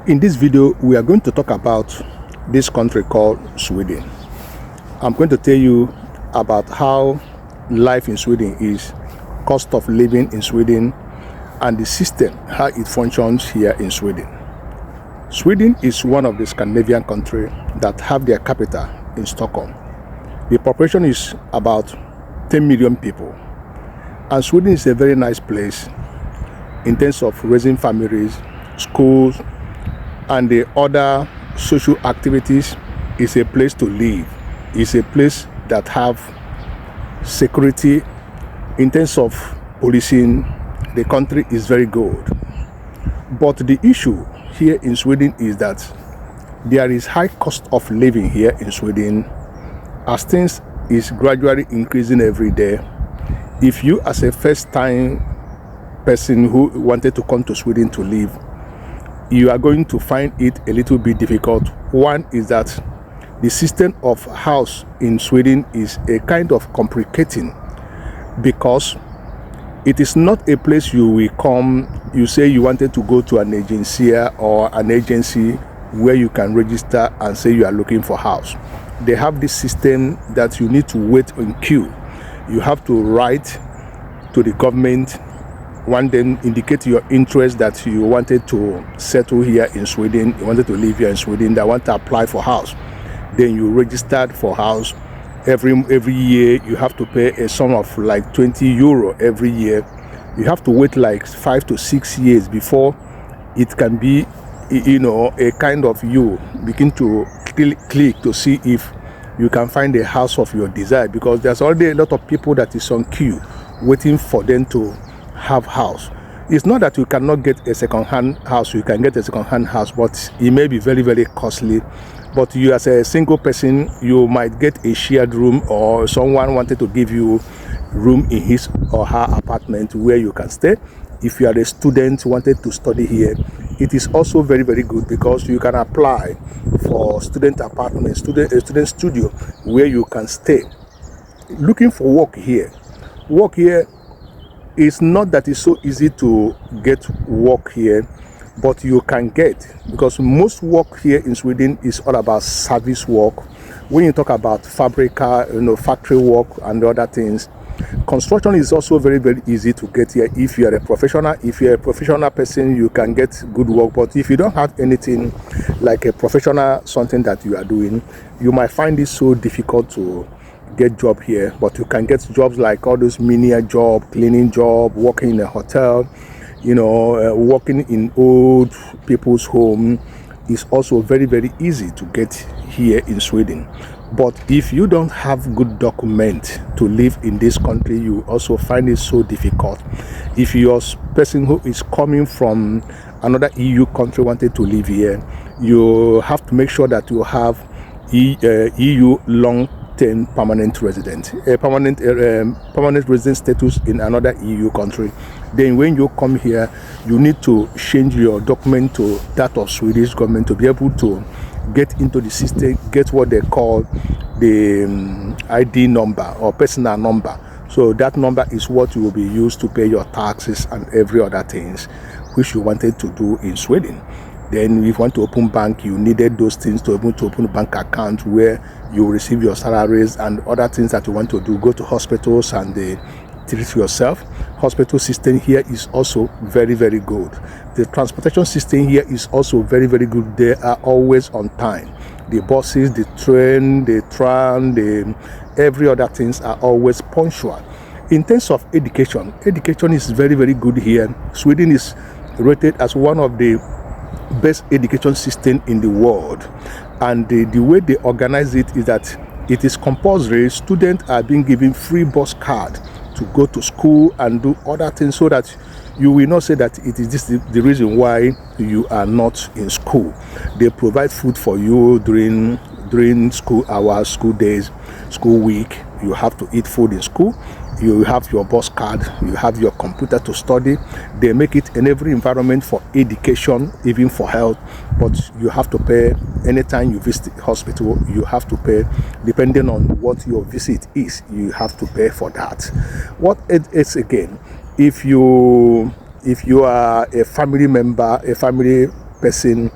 In this video, we are going to talk about this country called Sweden. I'm going to tell you about how life in Sweden is, cost of living in Sweden, and the system, how it functions here in Sweden. Sweden is one of the Scandinavian countries that have their capital in Stockholm. The population is about 10 million people. And Sweden is a very nice place in terms of raising families, schools, and the other social activities. Is a place to live. It's a place that have security. In terms of policing, the country is very good. But the issue here in Sweden is that there is high cost of living here in Sweden, as things is gradually increasing every day. If you as a first-time person who wanted to come to Sweden to live, you are going to find it a little bit difficult. One is that the system of house in Sweden is a kind of complicating, because it is not a place you will come, you say you wanted to go to an agency or an agency where you can register and say you are looking for house. They have this system that you need to wait in queue. You have to write to the government, one then indicate your interest that you wanted to settle here in Sweden, you wanted to live here in Sweden, that want to apply for house. Then you registered for house. Every year you have to pay a sum of like 20 euro every year. You have to wait like 5 to 6 years before it can be, a kind of, you begin to click to see if you can find a house of your desire, because there's already a lot of people that is on queue waiting for them to have house. It's not that you cannot get a second-hand house. You can get a second-hand house, but it may be very, very costly. But you as a single person, you might get a shared room, or someone wanted to give you room in his or her apartment where you can stay. If you are a student wanted to study here, it is also very, very good, because you can apply for student apartment, student studio where you can stay. Looking for work here is not that it's so easy to get work here, but you can get, because most work here in Sweden is all about service work. When you talk about fabrica, factory work and other things, construction is also very, very easy to get here. If you are a professional, person, you can get good work. But if you don't have anything like a professional, something that you are doing, you might find it so difficult to get job here. But you can get jobs like all those menial job, cleaning job, working in a hotel, working in old people's home is also very, very easy to get here in Sweden. But if you don't have good document to live in this country, you also find it so difficult. If you're a person who is coming from another EU country wanted to live here, you have to make sure that you have EU long-term permanent resident, a permanent resident status in another EU country. Then when you come here, you need to change your document to that of Swedish government to be able to get into the system, get what they call the ID number or personal number. So that number is what you will be used to pay your taxes and every other things which you wanted to do in Sweden. Then if you want to open bank, you needed those things to open a bank account where you receive your salaries and other things that you want to do. Go to hospitals and they treat yourself. Hospital system here is also very, very good. The transportation system here is also very, very good. They are always on time. The buses, the train, the tram, every other things are always punctual. In terms of education is very, very good here. Sweden is rated as one of the best education system in the world, and the way they organize it is that it is compulsory. Students are being given free bus card to go to school and do other things, so that you will not say that it is the reason why you are not in school. They provide food for you during school hours, school days, school week. You have to eat food in school. You have your bus card, you have your computer to study. They make it in every environment for education, even for health, but you have to pay. Anytime you visit the hospital, you have to pay. Depending on what your visit is, you have to pay for that. What it is again, if you are a family member, a family person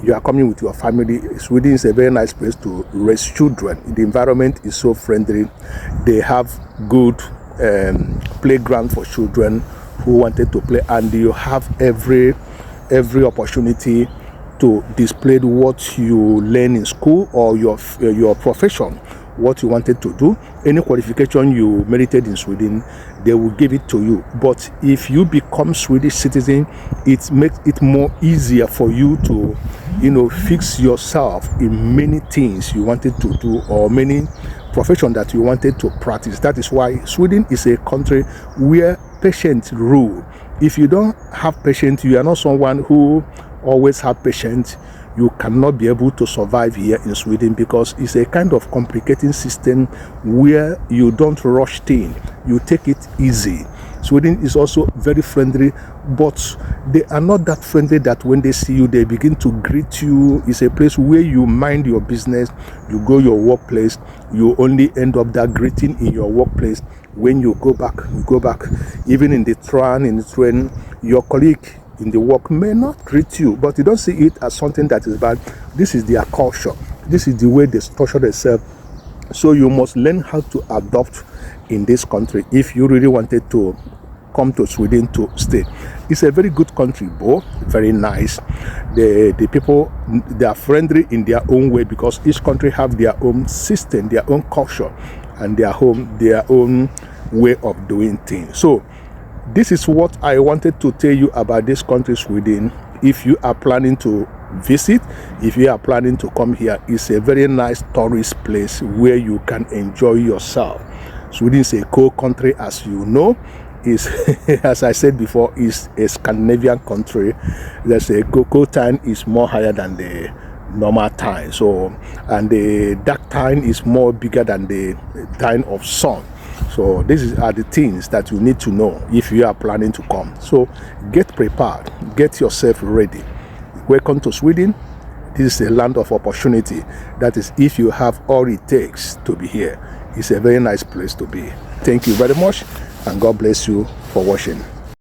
you are coming with your family. Sweden is a very nice place to raise children. The environment is so friendly. They have good playground for children who wanted to play, and you have every opportunity to display what you learn in school or your profession, what you wanted to do. Any qualification you merited in Sweden, they will give it to you. But if you become Swedish citizen, it makes it more easier for you to, fix yourself in many things you wanted to do or many profession that you wanted to practice. That is why Sweden is a country where patience rule. If you don't have patience, you are not someone who always have patience, you cannot be able to survive here in Sweden, because it's a kind of complicating system where you don't rush things, you take it easy. Sweden is also very friendly, but they are not that friendly that when they see you, they begin to greet you. It's a place where you mind your business, you go your workplace, you only end up that greeting in your workplace. When you go back, even in the train, your colleague in the work may not greet you, but you don't see it as something that is bad. This is their culture. This is the way they structure themselves. So you must learn how to adopt in this country if you really wanted to come to Sweden to stay. It's a very good country, both very nice. The people, they are friendly in their own way, because each country have their own system, their own culture, and their own way of doing things. So this is what I wanted to tell you about this country, Sweden. If you are planning to visit, if you are planning to come here, it's a very nice tourist place where you can enjoy yourself. Sweden is a cold country, as you know. Is as I said before, is a Scandinavian country. There's a cold time is more higher than the normal time. So, and the dark time is more bigger than the time of sun. So these are the things that you need to know if you are planning to come. So get prepared, get yourself ready. Welcome to Sweden. This is a land of opportunity. That is, if you have all it takes to be here, it's a very nice place to be. Thank you very much, and God bless you for watching.